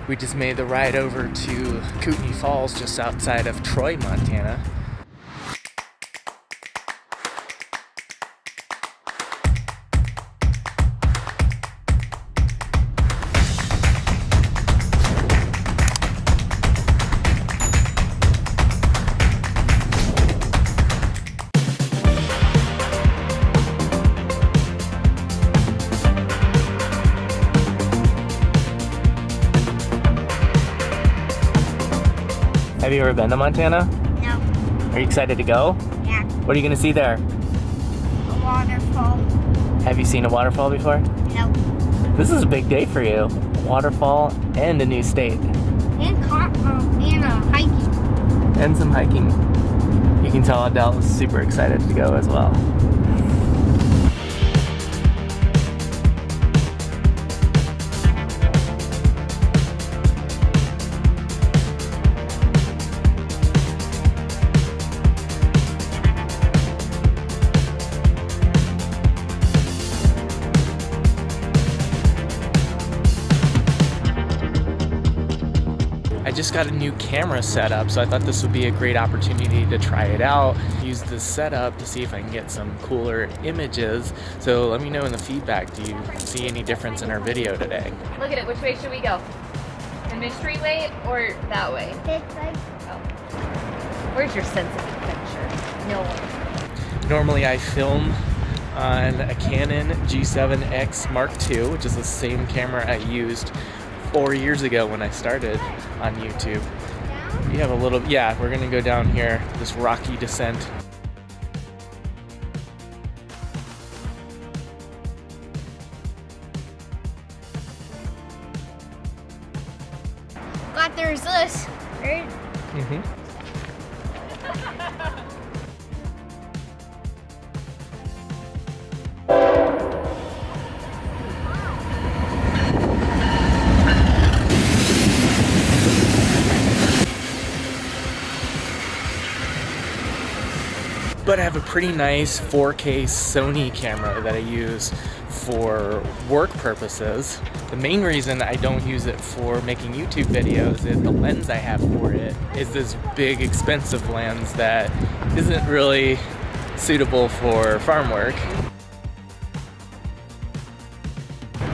We just made the ride over to Kootenai Falls, just outside of Troy, Montana. Have you ever been to Montana? No. Are you excited to go? Yeah. What are you gonna see there? A waterfall. Have you seen a waterfall before? No. This is a big day for you. Waterfall and a new state. And hiking. And some hiking. You can tell Adele is super excited to go as well. I just got a new camera set up, so I thought this would be a great opportunity to try it out. Use this setup to see if I can get some cooler images. So let me know in the feedback, do you see any difference in our video today? Look at it, which way should we go? The mystery way or that way? This way. Oh. Where's your sense of adventure? No one. Normally I film on a Canon G7X Mark II, which is the same camera I used 4 years ago when I started on YouTube. We have a little, yeah, we're gonna go down here, this rocky descent. But there's this, right? Mm-hmm. But I have a pretty nice 4K Sony camera that I use for work purposes. The main reason I don't use it for making YouTube videos is the lens I have for it is this big expensive lens that isn't really suitable for farm work.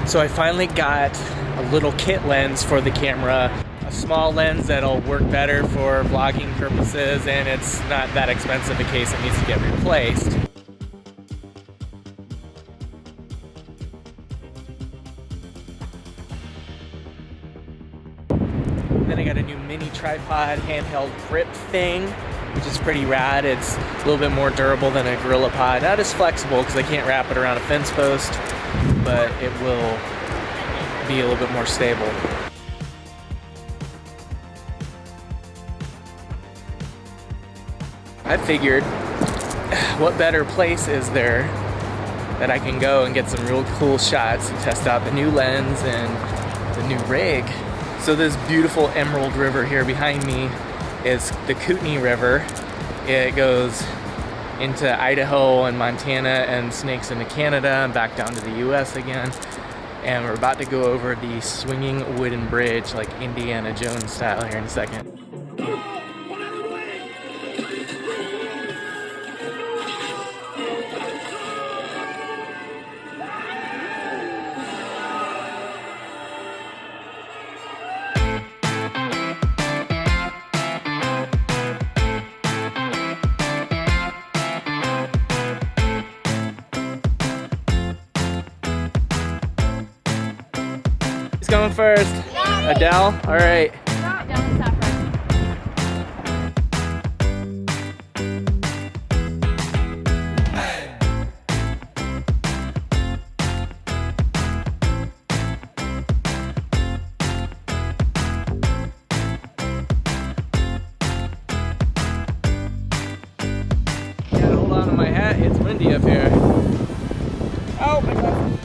So I finally got a little kit lens for the camera. A small lens that'll work better for vlogging purposes, and it's not that expensive in case it needs to get replaced. Then I got a new mini tripod handheld grip thing, which is pretty rad. It's a little bit more durable than a GorillaPod. Not as flexible because I can't wrap it around a fence post, but it will be a little bit more stable. I figured, what better place is there that I can go and get some real cool shots and test out the new lens and the new rig. So this beautiful Emerald River here behind me is the Kootenai River. It goes into Idaho and Montana and snakes into Canada and back down to the US again. And we're about to go over the swinging wooden bridge like Indiana Jones style here in a second. Who's going first? Adele? All right. Gotta hold on to my hat, it's windy up here. Oh my God.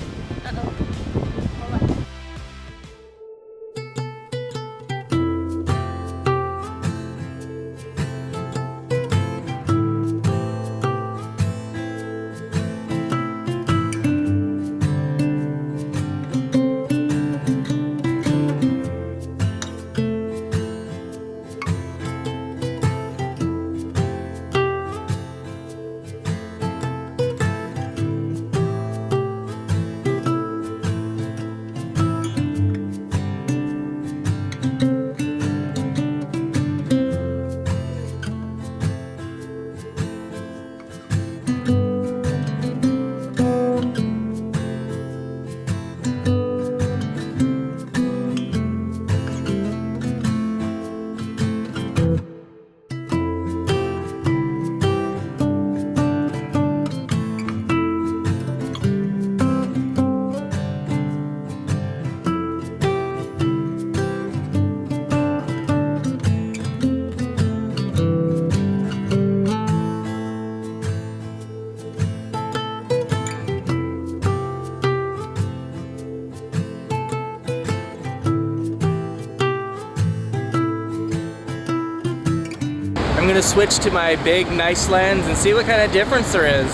I'm gonna switch to my big, nice lens and see what kind of difference there is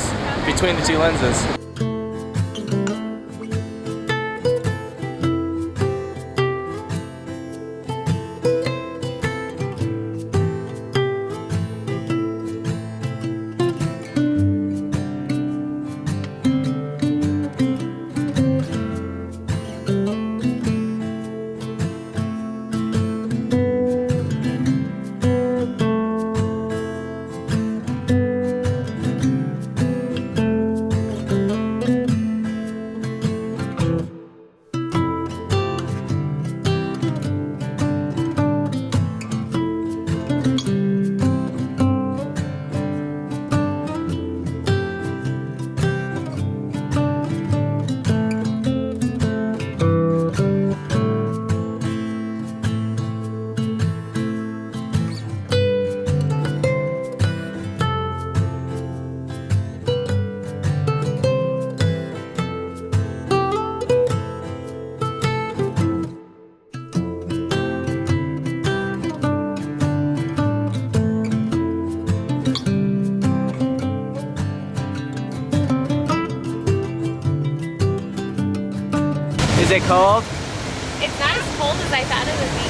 between the two lenses. Is it cold? It's not as cold as I thought it would be.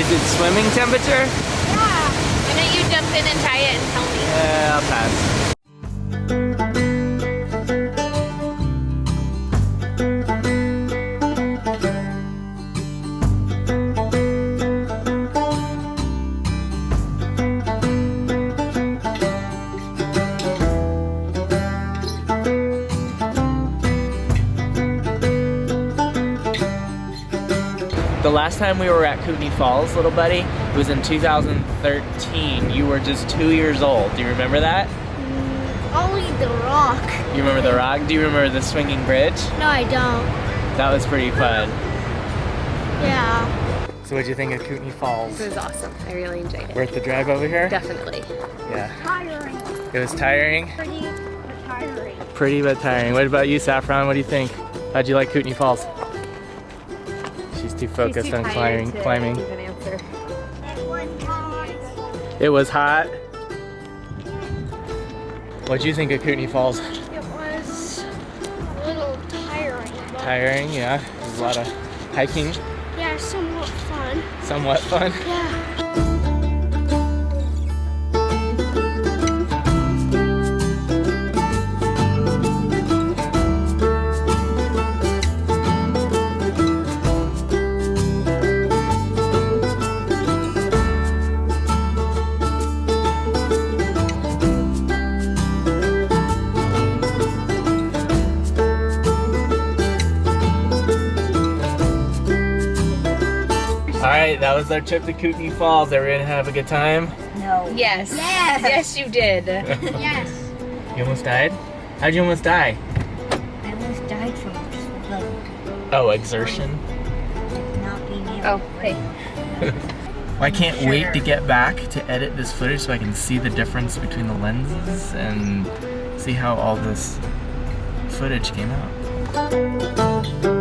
Is it swimming temperature? Yeah. Why don't you jump in and try it and tell me? Yeah, I'll pass. The last time we were at Kootenai Falls, little buddy, it was in 2013. You were just 2 years old. Do you remember that? Only the rock. You remember the rock? Do you remember the swinging bridge? No, I don't. That was pretty fun. Yeah. So what'd you think of Kootenai Falls? It was awesome. I really enjoyed it. Worth the drive over here? Definitely. Yeah. Tiring. It was tiring? Pretty but tiring. Pretty but tiring. What about you, Saffron? What do you think? How'd you like Kootenai Falls? She's too focused on climbing. Give an answer. At one time. It was hot. What'd you think of Kootenai Falls? It was a little tiring. But Tiring, yeah. There's a lot of hiking. yeah, somewhat fun. Somewhat fun. Yeah. Alright, that was our trip to Kootenai Falls. Everyone have a good time? No. Yes. Yes. Yes, you did. Yes. You almost died? How'd you almost die? I almost died from just like Oh, exertion. not being able Oh, to hey. Well, I can't wait to get back to edit this footage so I can see the difference between the lenses and see how all this footage came out.